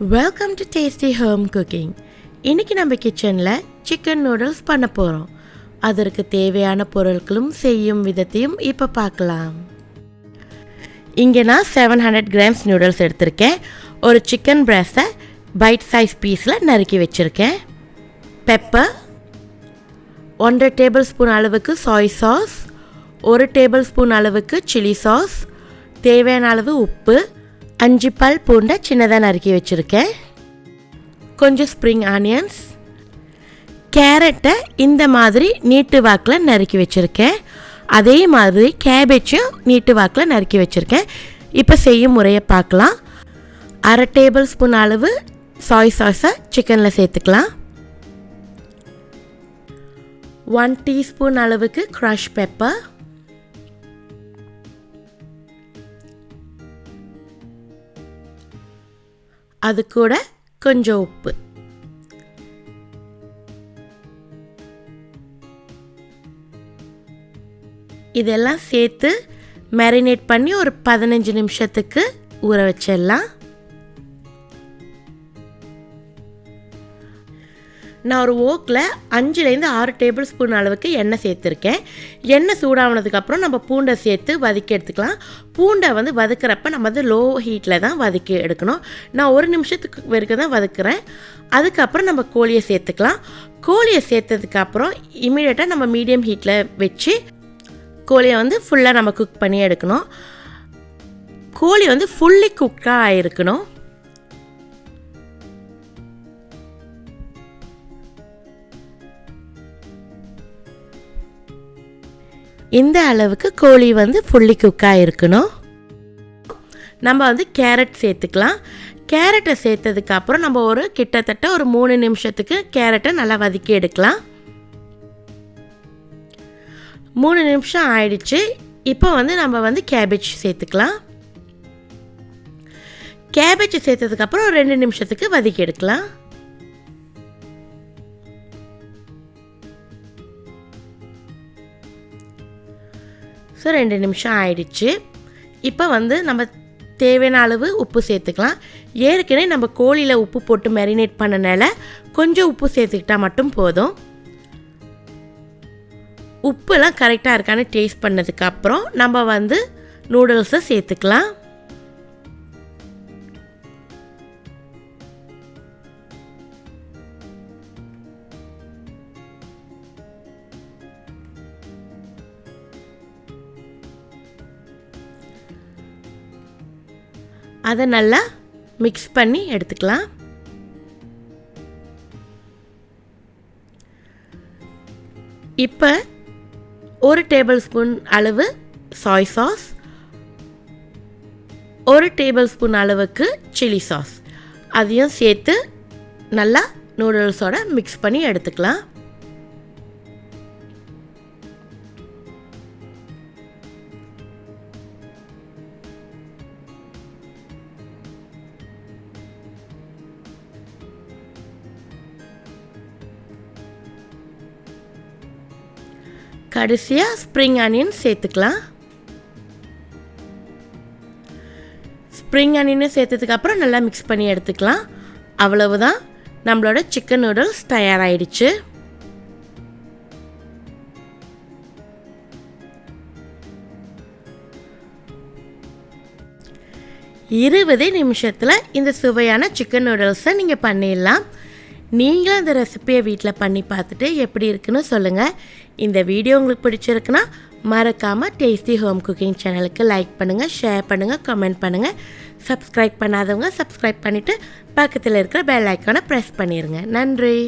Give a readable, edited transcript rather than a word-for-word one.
Welcome to tasty home cooking. இன்றைக்கி நம்ம கிச்சனில் சிக்கன் நூடுல்ஸ் பண்ண போகிறோம். அதற்கு தேவையான பொருட்களும் செய்யும் விதத்தையும் இப்போ பார்க்கலாம். இங்கே நான் 700 கிராம்ஸ் நூடுல்ஸ் எடுத்திருக்கேன். ஒரு சிக்கன் பிரெஸ்ட்டை பைட் சைஸ் பீஸில் நறுக்கி வச்சுருக்கேன். பெப்பர், 1 டேபிள் ஸ்பூன் அளவுக்கு சாய் சாஸ், 1 டேபிள் ஸ்பூன் அளவுக்கு சில்லி சாஸ், தேவையான அளவு உப்பு, 5 பல் பூண்டை சின்னதாக நறுக்கி வச்சுருக்கேன், கொஞ்சம் ஸ்ப்ரிங் ஆனியன்ஸ், கேரட்டை இந்த மாதிரி நீட்டு வாக்கில் நறுக்கி வச்சுருக்கேன். அதே மாதிரி கேபேஜும் நீட்டு வாக்கில் நறுக்கி வச்சுருக்கேன். இப்போ செய்யும் முறையை பார்க்கலாம். 1/2 டேபிள் ஸ்பூன் அளவு சாய் சாஸை சிக்கனில் சேர்த்துக்கலாம். 1 டீஸ்பூன் அளவுக்கு க்ரஷ் பெப்பர், அது கூட கொஞ்சம் உப்பு, இதெல்லாம் சேர்த்து மேரினேட் பண்ணி ஒரு 15 நிமிஷத்துக்கு ஊற வச்சிடலாம். நான் ஒரு ஓக்கில் 5லேருந்து 6 டேபிள் ஸ்பூன் அளவுக்கு எண்ணெய் சேர்த்துருக்கேன். எண்ணெய் சூடானதுக்கப்புறம் நம்ம பூண்டை சேர்த்து வதக்கி எடுத்துக்கலாம். பூண்டை வதக்கிறப்ப நம்ம லோ ஹீட்டில் தான் வதக்கி எடுக்கணும். நான் 1 நிமிஷத்துக்கு வரைக்கும் தான் வதக்குறேன். அதுக்கப்புறம் நம்ம கோழியை சேர்த்துக்கலாம். கோழியை சேர்த்ததுக்கப்புறம் இமீடியட்டாக நம்ம மீடியம் ஹீட்டில் வச்சு கோழியை ஃபுல்லாக நம்ம குக் பண்ணி எடுக்கணும். கோழி ஃபுல்லி குக்காக ஆகிருக்கணும். இந்த அளவுக்கு கோழி ஃபுல்லி குக்காக இருக்கணும். நம்ம கேரட் சேர்த்துக்கலாம். கேரட்டை சேர்த்ததுக்கப்புறம் நம்ம கிட்டத்தட்ட ஒரு 3 நிமிஷத்துக்கு கேரட்டை நல்லா வதக்கி எடுக்கலாம். 3 நிமிஷம் ஆயிடுச்சு. இப்போ நம்ம கேபேஜ் சேர்த்துக்கலாம். கேபேஜ் சேர்த்ததுக்கப்புறம் 2 நிமிஷத்துக்கு வதக்கி எடுக்கலாம். ஸோ 2 நிமிஷம் ஆயிடுச்சு. இப்போ நம்ம தேவையான அளவு உப்பு சேர்த்துக்கலாம். ஏற்கனவே நம்ம கோழியில் உப்பு போட்டு மேரினேட் பண்ணனால கொஞ்சம் உப்பு சேர்த்துக்கிட்டால் மட்டும் போதும். உப்புலாம் கரெக்டாக இருக்கான்னு டேஸ்ட் பண்ணதுக்கப்புறம் நம்ம நூடுல்ஸை சேர்த்துக்கலாம். அதை நல்லா மிக்ஸ் பண்ணி எடுத்துக்கலாம். இப்போ 1 டேபிள் ஸ்பூன் அளவு சாய் சாஸ், 1 டேபிள் ஸ்பூன் அளவுக்கு சில்லி சாஸ் அதையும் சேர்த்து நல்லா நூடுல்ஸோட மிக்ஸ் பண்ணி எடுத்துக்கலாம். கடைசியாக ஸ்ப்ரிங் ஆனியன் சேர்த்துக்கலாம். ஸ்ப்ரிங் ஆனியனை சேர்த்ததுக்கப்புறம் நல்லா மிக்ஸ் பண்ணி எடுத்துக்கலாம். அவ்வளவுதான், நம்மளோட சிக்கன் நூடுல்ஸ் தயாராகிடுச்சு. இருபது நிமிஷத்தில் இந்த சுவையான சிக்கன் நூடுல்ஸை நீங்கள் பண்ணிடலாம். நீங்களும் இந்த ரெசிபியை வீட்டில் பண்ணி பார்த்துட்டு எப்படி இருக்குன்னு சொல்லுங்கள். இந்த வீடியோ உங்களுக்கு பிடிச்சிருக்குன்னா மறக்காமல் டேஸ்டி ஹோம் குக்கிங் சேனலுக்கு லைக் பண்ணுங்கள், ஷேர் பண்ணுங்கள், கமெண்ட் பண்ணுங்கள். சப்ஸ்கிரைப் பண்ணாதவங்க சப்ஸ்கிரைப் பண்ணிவிட்டு பக்கத்தில் இருக்கிற பெல் ஐக்கானை ப்ரெஸ் பண்ணிடுங்க. நன்றி.